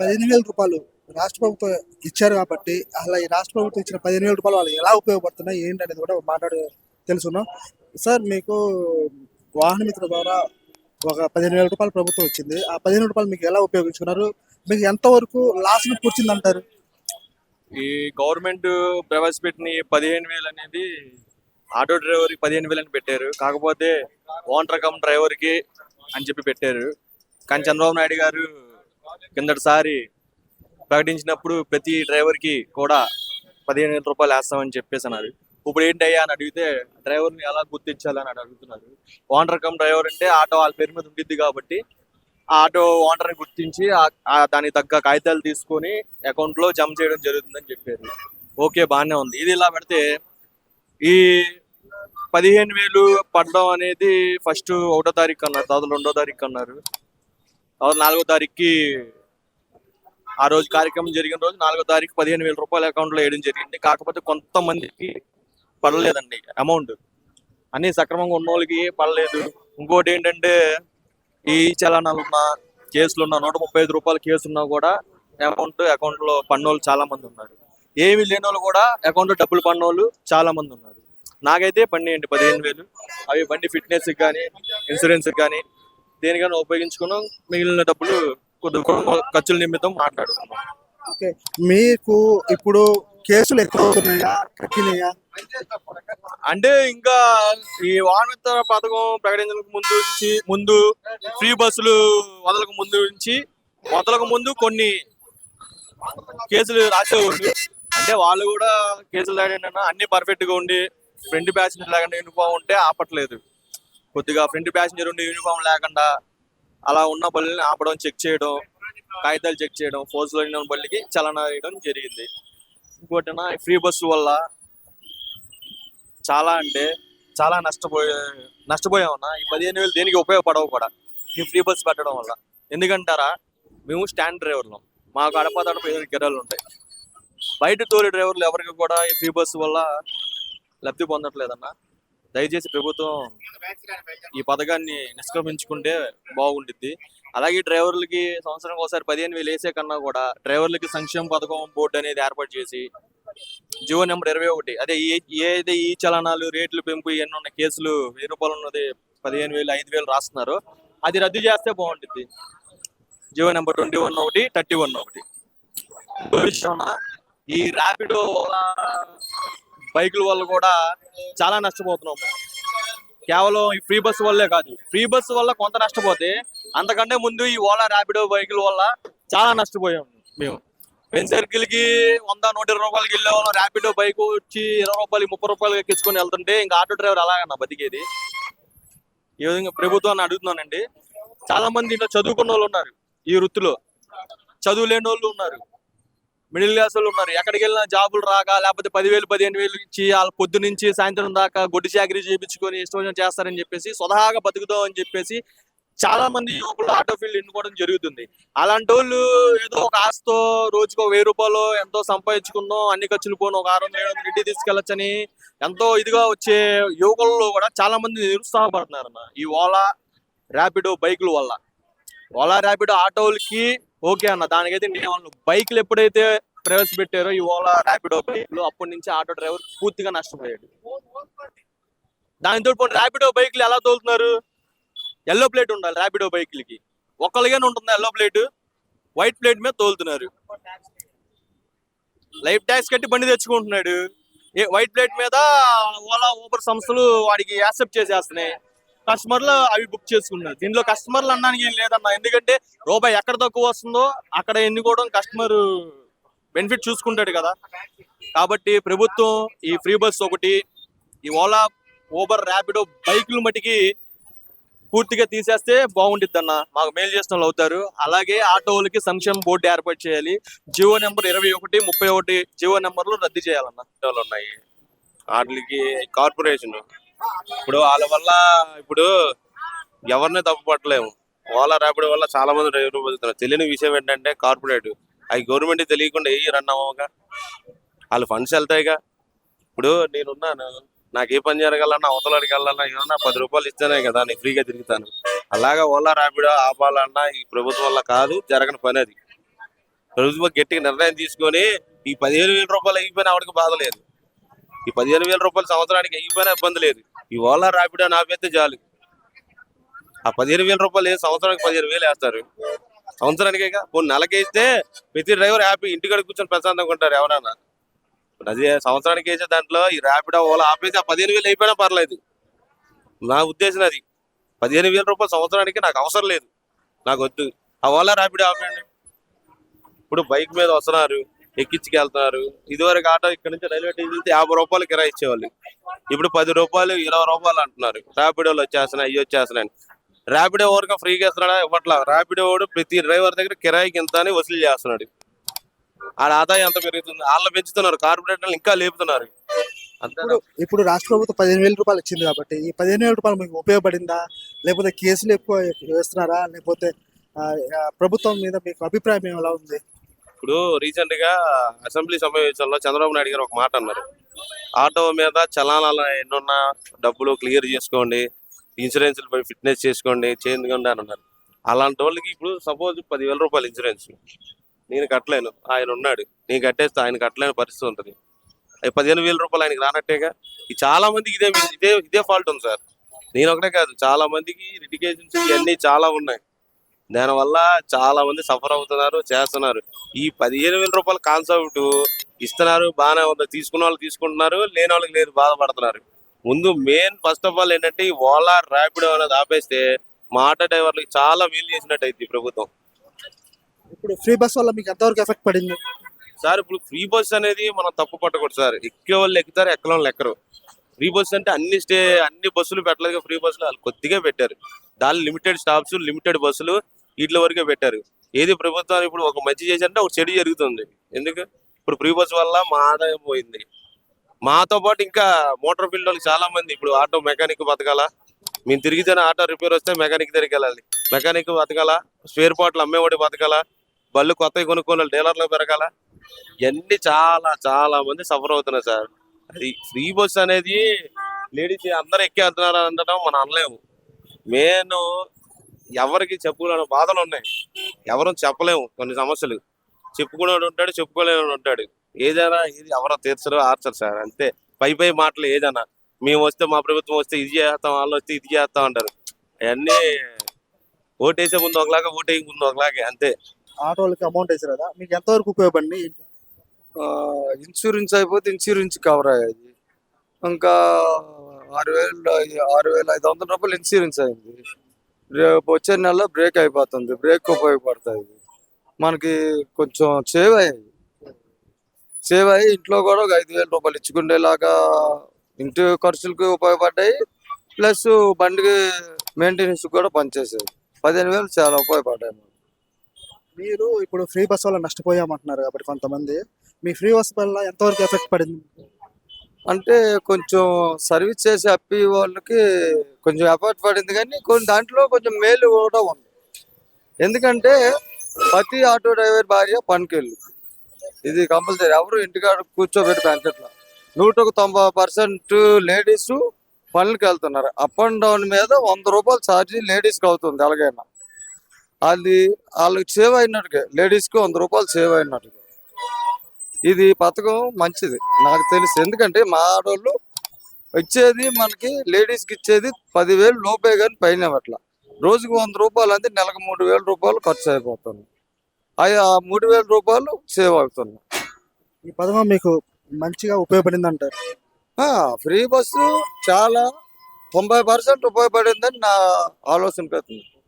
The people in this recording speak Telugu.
రూ. 15,000 రాష్ట్ర ప్రభుత్వం ఇచ్చారు కాబట్టి, అలా ఈ రాష్ట్ర ప్రభుత్వం ఇచ్చిన రూ. 15,000 వాళ్ళకి ఎలా ఉపయోగపడుతున్నాయి ఏంటనేది కూడా తెలుసుకున్నాం. సార్, మీకు వాహన మిత్ర ద్వారా ఒక రూ. 15,000 ప్రభుత్వం వచ్చింది. ఆ రూ. 15,000 మీకు ఎలా ఉపయోగించుకున్నారు? మీకు ఎంతవరకు లాస్‌ని కూర్చిందంటారు? ఈ గవర్నమెంట్ ప్రవేశపెట్టిన 15,000 అనేది ఆటో డ్రైవర్కి 15,000 అని పెట్టారు. కాకపోతే ఓనర్ కమ్ డ్రైవర్కి అని చెప్పి పెట్టారు. కానీ చంద్రబాబు నాయుడు గారు కిందటిసారి ప్రకటించినప్పుడు ప్రతి డ్రైవర్కి కూడా రూ. 15,000 వేస్తామని చెప్పేసి అన్నారు. ఇప్పుడు ఏంటయ్యా అని అడిగితే డ్రైవర్ని ఎలా గుర్తించాలని అడుగుతున్నారు. ఓనర్ కమ్ డ్రైవర్ అంటే ఆటో వాళ్ళ పేరు మీద ఉంటుంది కాబట్టి ఆ ఆటో ఓనర్ని గుర్తించి దానికి తగ్గ కాగితాలు తీసుకొని అకౌంట్లో జమ చేయడం జరుగుతుందని చెప్పారు. ఓకే, బాగానే ఉంది. ఇది ఇలా పెడితే ఈ 15,000 పడడం అనేది ఫస్ట్ 1వ తారీఖు అన్నారు, తర్వాత 2వ తారీఖు అన్నారు, తర్వాత 4వ తారీఖుకి ఆ రోజు కార్యక్రమం జరిగిన రోజు 4వ తారీఖు రూ. 15,000 అకౌంట్లో వేయడం జరిగింది. కాకపోతే కొంతమందికి పడలేదండి అమౌంట్. అన్ని సక్రమంగా ఉన్న వాళ్ళకి పడలేదు. ఇంకోటి ఏంటంటే ఈ చలనాలున్నా కేసులున్నా రూ. 135 కేసున్నా కూడా అకౌంట్లో పన్నోళ్ళు చాలా మంది ఉన్నారు. ఏమి లేని వాళ్ళు కూడా అకౌంట్లో డబ్బులు పన్నోళ్ళు చాలా మంది ఉన్నారు. నాకైతే పడినాయండి 15,000. అవి బండి ఫిట్నెస్కి కానీ ఇన్సూరెన్స్కి కానీ దేనికైనా ఉపయోగించుకున్నాం. మిగిలిన డబ్బులు కొద్ది ఖర్చుల నిమిత్తం మాట్లాడుకున్నాం. ఓకే, మీకు ఇప్పుడు కేసులు ఎక్కువ అవుతున్నాయా, తగ్గినాయా? అంటే ఇంకా ఈ వాహన పథకం ప్రకటించడానికి ముందు ఫ్రీ బస్సులు వదలకు ముందు కొన్ని కేసులు రాసేవాళ్ళు. అంటే వాళ్ళు కూడా కేసులు రాయడం అన్ని పర్ఫెక్ట్ గా ఉండి ఫ్రంట్ ప్యాసింజర్ లేకుండా యూనిఫామ్ ఉంటే ఆపట్లేదు. కొద్దిగా ఫ్రంట్ ప్యాసింజర్ ఉండి యూనిఫామ్ లేకుండా అలా ఉన్న బళ్ళని ఆపడం, చెక్ చేయడం, కాగితాలు చెక్ చేయడం, ఫోర్స్ లో ఉన్న బళ్ళకి చలనా వేయడం జరిగింది. ఇంకోటి ఫ్రీ బస్సు వల్ల చాలా అంటే చాలా నష్టపోయామన్నా. ఈ 15,000 దేనికి ఉపయోగపడవు కూడా ఈ ఫ్రీ బస్ పెట్టడం వల్ల. ఎందుకంటారా, మేము స్టాండ్ డ్రైవర్లు, మాకు అడపదడప 7 గిరాలు ఉంటాయి. బయట తోలి డ్రైవర్లు ఎవరికి కూడా ఈ ఫ్రీ బస్సు వల్ల లబ్ధి పొందట్లేదన్న. దయచేసి ప్రభుత్వం ఈ పథకాన్ని నిష్క్రమించుకుంటే బాగుంటుంది. అలాగే డ్రైవర్లకి సంవత్సరానికి ఒకసారి 15,000 వేసే కన్నా కూడా డ్రైవర్లకి సంక్షేమ పథకం బోర్డు అనేది ఏర్పాటు చేసి జీవో నెంబర్ 21, అదే ఏదైతే ఈ చలనాలు రేట్లు పెంపు ఇవన్నీ ఉన్న కేసులు రూ. 1,000 ఉన్నది 15,000 5,000 రాస్తున్నారు, అది రద్దు చేస్తే బాగుంటుంది. జీవో నెంబర్ 21 ఒకటి, 31 ఒకటి. ఈ ర్యాపిడో బైకుల వల్ల కూడా చాలా నష్టపోతున్నాం. కేవలం ఈ ఫ్రీ బస్సు వల్లే కాదు, ఫ్రీ బస్సు వల్ల కొంత నష్టపోతే అంతకంటే ముందు ఈ ఓలా ర్యాపిడో బైకుల వల్ల చాలా నష్టపోయాం మేము. పెన్ సర్కిల్ కి 100-120 వెళ్ళే వాళ్ళం, ర్యాపిడో బైక్ వచ్చి రూ. 20-30 ఎక్కించుకొని వెళ్తుంటే ఇంకా ఆటో డ్రైవర్ అలాగన్నా బతికేది. ఈ విధంగా ప్రభుత్వాన్ని అడుగుతున్నానండి. చాలా మంది ఇంట్లో చదువుకున్న వాళ్ళు ఉన్నారు, ఈ వృత్తిలో చదువు లేని వాళ్ళు ఉన్నారు, మిడిల్ క్లాస్ వాళ్ళు ఉన్నారు. ఎక్కడికి వెళ్ళినా జాబులు రాక, లేకపోతే 10,000 15,000 ఇచ్చి వాళ్ళ పొద్దు నుంచి సాయంత్రం దాకా గొడ్డు చాకరీ చేయించుకొని ఇష్టం చేస్తారని చెప్పేసి స్వతహాగా బతుకుతాం అని చెప్పేసి చాలా మంది యువకులు ఆటో ఫీల్డ్ ఎన్నుకోవడం జరుగుతుంది. అలాంటి వాళ్ళు ఏదో ఒక ఆశతో రోజుకు రూ. 1,000 ఎంతో సంపాదించుకుందాం, అన్ని ఖర్చులు పోను ఒక 600-700 ఇంటికి తీసుకెళ్లొచ్చని ఎంతో ఇదిగా వచ్చే యువకుల్లో కూడా చాలా మంది నిరుత్సాహపడుతున్నారు అన్న ఈ ఓలా ర్యాపిడో బైకుల వల్ల. ఓలా ర్యాపిడో ఆటోలకి ఓకే అన్న, దానికైతే నేను బైకులు ఎప్పుడైతే ప్రవేశపెట్టారో ఈ ఓలా ర్యాపిడో బైకులు, అప్పటి నుంచి ఆటో డ్రైవర్ పూర్తిగా నష్టపోయాడు. దానితో ర్యాపిడో బైకులు ఎలా తోలుతున్నారు, ఎల్లో ప్లేట్ ఉండాలి ర్యాపిడో బైకులకి, ఒక్కరిగానే ఉంటుంది ఎల్లో ప్లేట్, వైట్ ప్లేట్ మీద తోలుతున్నారు. లైఫ్ ట్యాక్స్ కట్టి బండి తెచ్చుకుంటున్నాడు, వైట్ ప్లేట్ మీద ఓలా ఊబర్ సంస్థలు వాడికి యాక్సెప్ట్ చేసేస్తున్నాయి. కస్టమర్లు అవి బుక్ చేసుకున్నారు. దీనిలో కస్టమర్లు అనడానికి ఏం లేదన్నా, ఎందుకంటే రూపాయి ఎక్కడ తక్కువ వస్తుందో అక్కడ ఎన్నుకోవడం కస్టమర్ బెనిఫిట్ చూసుకుంటాడు కదా. కాబట్టి ప్రభుత్వం ఈ ఫ్రీ బస్ ఒకటి, ఈ ఓలా ఊబర్ ర్యాపిడో బైకులు మటుకి పూర్తిగా తీసేస్తే బాగుంటుంది అన్న, మాకు మేలు చేసిన వాళ్ళు అవుతారు. అలాగే ఆటోలకి సంక్షేమ బోర్డు ఏర్పాటు చేయాలి. జీవో నెంబర్ 21, 31 జీవో నెంబర్లు రద్దు చేయాలన్న. ఉన్నాయి వాటికి కార్పొరేషన్ ఇప్పుడు వాళ్ళ వల్ల ఇప్పుడు ఎవరిని తప్పు పట్టలేము. ఓలా ర్యాపిడో వల్ల చాలా మంది డ్రైవర్లు బతుకుతున్నారు. తెలియని విషయం ఏంటంటే కార్పొరేట్ అవి గవర్నమెంట్ తెలియకుండా ఏ రన్ అవ్వగా వాళ్ళ ఫండ్స్ వెళ్తాయిగా. ఇప్పుడు నేనున్నాను, నాకు ఏ పని జరగాలన్నా అవతలకి వెళ్ళాలన్నా ఏమన్నా రూ. 10 ఇస్తేనే కదా నేను ఫ్రీగా తిరుగుతాను. అలాగా ఓలా ర్యాపిడో ఆపాలన్నా ఈ ప్రభుత్వం వల్ల కాదు, జరగని పని అది. ప్రభుత్వం గట్టిగా నిర్ణయం తీసుకొని ఈ 15,000 రూపాయలు అయిపోయినా ఆవిడకి బాధ లేదు. ఈ 15,000 రూపాయలు సంవత్సరానికి అయిపోయినా ఇబ్బంది లేదు. ఈ ఓలా ర్యాపిడో ఆపేస్తే చాలు. ఆ 15,000 రూపాయలు సంవత్సరానికి 15,000 వేస్తారు. సంవత్సరానికే పోనీ నెలకి వేస్తే ప్రతి డ్రైవర్ హ్యాపీ ఇంటికాడ కూర్చొని ప్రశాంతంగా ఉంటారు ఎవరైనా. అదే సంవత్సరానికి వేసే దాంట్లో ఈ ర్యాపిడో ఓలా ఆపేసి ఆ 15,000 అయిపోయినా పర్లేదు. నా ఉద్దేశం అది. 15,000 రూపాయలు సంవత్సరానికి నాకు అవసరం లేదు, నాకు వద్దు. ఆ ఓలా ర్యాపిడో ఆపేయండి. ఇప్పుడు బైక్ మీద వస్తున్నారు, ఎక్కించుకెళ్తున్నారు. ఇదివరకు ఆటో ఇక్కడ నుంచి రైల్వే స్టేషన్ వెళ్తే 50 రూపాయలు కిరాయి ఇచ్చేవాళ్ళు. ఇప్పుడు 10 రూపాయలు 20 రూపాయలు అంటున్నారు. ర్యాపిడోలు వచ్చేస్తున్నాయి, ఇవి వచ్చేస్తున్నాయి. ర్యాపిడో ఊరికే ఫ్రీగా ఇస్తున్నాడా? ఇవ్వట్లా. ర్యాపిడో వాడు ప్రతి డ్రైవర్ దగ్గర కిరాయికి ఇంత అని వసూలు చేస్తున్నాడు. ఆడ ఆదాయం ఎంత పెరుగుతుంది, వాళ్ళు పెంచుతున్నారు, కార్పొరేటర్లు ఇంకా లేపుతున్నారు. అంతే. ఇప్పుడు రాష్ట్ర ప్రభుత్వం 15,000 రూపాయలు ఇచ్చింది కాబట్టి ఈ 15,000 రూపాయలు మీకు ఉపయోగపడిందా, లేకపోతే కేసులు ఎక్కువ వేస్తున్నారా, లేకపోతే ఆ, ప్రభుత్వం మీద మీకు అభిప్రాయం ఎలా ఉంది? ఇప్పుడు రీసెంట్ గా అసెంబ్లీ సమావేశంలో చంద్రబాబు నాయుడు గారు ఒక మాట అన్నారు. ఆటో మీద చలానాలు ఎన్నున్నా డబ్బులు క్లియర్ చేసుకోండి, ఇన్సూరెన్స్ ఫిట్నెస్ చేసుకోండి, చేయించుకోండి అని అన్నారు. అలాంటి వాళ్ళకి ఇప్పుడు సపోజ్ 10,000 రూపాయలు ఇన్సూరెన్స్ నేను కట్టలేను, ఆయన ఉన్నాడు, నేను కట్టేస్తే ఆయన కట్టలేని పరిస్థితి ఉంటుంది. అవి 15,000 రూపాయలు ఆయనకి రానట్టేగా. ఈ చాలా మందికి ఇదే ఇదే ఇదే ఫాల్ట్ ఉంది సార్. నేను ఒకటే కాదు, చాలా మందికి లిటిగేషన్స్ ఇవన్నీ చాలా ఉన్నాయి. దానివల్ల చాలా మంది సఫర్ అవుతున్నారు, చేస్తున్నారు. ఈ 15,000 రూపాయల కాన్సెప్ట్ ఇస్తున్నారు, బాగానే ఉంది, తీసుకున్న వాళ్ళు తీసుకుంటున్నారు, లేని వాళ్ళకి లేదు, బాధపడుతున్నారు. ముందు మెయిన్ ఫస్ట్ ఆఫ్ ఆల్ ఏంటంటే ఈ ఓలా ర్యాపిడో అనేది ఆపేస్తే మా ఆటో డ్రైవర్లకి చాలా వీలు చేసినట్టు అయింది ప్రభుత్వం. ఇప్పుడు ఫ్రీ బస్ వల్ల మీకు ఎంతవరకు ఎఫెక్ట్ పడింది? సార్ ఇప్పుడు ఫ్రీ బస్ అనేది మనం తప్పు పట్టకూడదు సార్. ఎక్కే వాళ్ళు ఎక్కుతారు, ఎక్కల వాళ్ళు ఎక్కరు. ఫ్రీ బస్ అంటే అన్ని బస్సులు పెట్టలేదు, ఫ్రీ బస్సులు వాళ్ళు కొద్దిగా పెట్టారు. దాని లిమిటెడ్ స్టాప్స్, లిమిటెడ్ బస్సులు వీటి వరకే పెట్టారు. ఏది ప్రభుత్వం ఇప్పుడు ఒక మంచి చేశారంటే ఒక చెడు జరుగుతుంది. ఎందుకు? ఇప్పుడు ఫ్రీ బస్ వల్ల మా ఆదాయం పోయింది. మాతో పాటు ఇంకా మోటార్ ఫీల్డ్ వాళ్ళకి చాలా మంది ఇప్పుడు ఆటో మెకానిక్ బతకాలా, మేము తిరిగితేనే ఆటో రిపేర్ వస్తే మెకానిక్ దగ్గరికి వెళ్ళాలి, మెకానిక్ బతకాలా, స్పేర్ పార్ట్లు అమ్మేవాడి బతకాలా, బళ్ళు కొత్తవి కొనుక్కోవాలి, డీలర్లు పెరగాల. ఇవన్నీ చాలా చాలా మంది సఫర్ అవుతున్నారు సార్. అది ఫ్రీ బస్ అనేది లేడీస్ అందరూ ఎక్కేస్తున్నారు అనడం మనం అనలేము. నేను ఎవరికి చెప్పుకోలేని బాధలు ఉన్నాయి, ఎవరు చెప్పలేము. కొన్ని సమస్యలు చెప్పుకునేవాడు ఉంటాడు, చెప్పుకోలేని ఉంటాడు. ఏదైనా ఇది ఎవరో తీర్చరు, ఆర్చరు సార్. అంతే పై మాటలు. ఏదైనా మేము వస్తే, మా ప్రభుత్వం వస్తే ఇది చేస్తాం, వాళ్ళు వస్తే ఇది చేస్తాం అంటారు. అవన్నీ ఓటేసే ముందు ఒకలాగా, ఓటేయక ముందు ఒకలాగే, అంతే. ఆటోలకి అమౌంట్ వేసారు కదా, మీకు ఎంతవరకు ఉపయోగపడింది? ఇన్సూరెన్స్ అయిపోతే ఇన్సూరెన్స్ కవర్ అయ్యాయి. ఇంకా 6,500 రూపాయలు ఇన్సూరెన్స్ అయింది. రేపు వచ్చే నెలలో బ్రేక్ అయిపోతుంది, బ్రేక్ ఉపయోగపడుతుంది. మనకి కొంచెం సేవ్ అయ్యి ఇంట్లో కూడా ఒక 5,000 రూపాయలు ఇచ్చుకునేలాగా ఇంటి ఖర్చులకు ఉపయోగపడ్డాయి. ప్లస్ బండికి మెయింటెనెన్స్ కూడా పనిచేసేది. 15,000 చాలా ఉపయోగపడ్డాయి. మీరు ఇప్పుడు ఫ్రీ బస్ వల్ల నష్టపోయామంటున్నారు కాబట్టి కొంతమంది, మీ ఫ్రీ బస్ వల్ల ఎంతవరకు ఎఫెక్ట్ పడింది? అంటే కొంచెం సర్వీస్ చేసే అప్పి వాళ్ళకి కొంచెం ఎఫర్ట్ పడింది, కానీ కొన్ని దాంట్లో కొంచెం మేలు కూడా ఉంది. ఎందుకంటే ప్రతి ఆటో డ్రైవర్ భార్య పనికెళ్ళు, ఇది కంపల్సరీ. ఎవరు ఇంటికాడ కూర్చోబెట్టి పెంచట్లా. 190% లేడీస్ పనులకు వెళ్తున్నారు. అప్ అండ్ డౌన్ మీద 100 రూపాయలు ఛార్జీ లేడీస్కి అవుతుంది ఎలాగైనా. అది వాళ్ళకి సేవ్ అయినట్టుగా, లేడీస్కి 100 రూపాయలు సేవ్ అయినట్టుగా. ఇది పథకం మంచిది నాకు తెలుసు. ఎందుకంటే మా ఆడవాళ్ళు ఇచ్చేది మనకి లేడీస్కి ఇచ్చేది 10,000 లోపే, కానీ పైన అట్లా. రోజుకి 100 రూపాయలు అంటే నెలకు 3,000 రూపాయలు ఖర్చు అయిపోతుంది. అవి ఆ 3,000 రూపాయలు సేవ్ అవుతుంది. ఈ పథకం మీకు మంచిగా ఉపయోగపడింది అంటారు? ఫ్రీ బస్సు చాలా 90% ఉపయోగపడిందని నా ఆలోచన పెడుతుంది.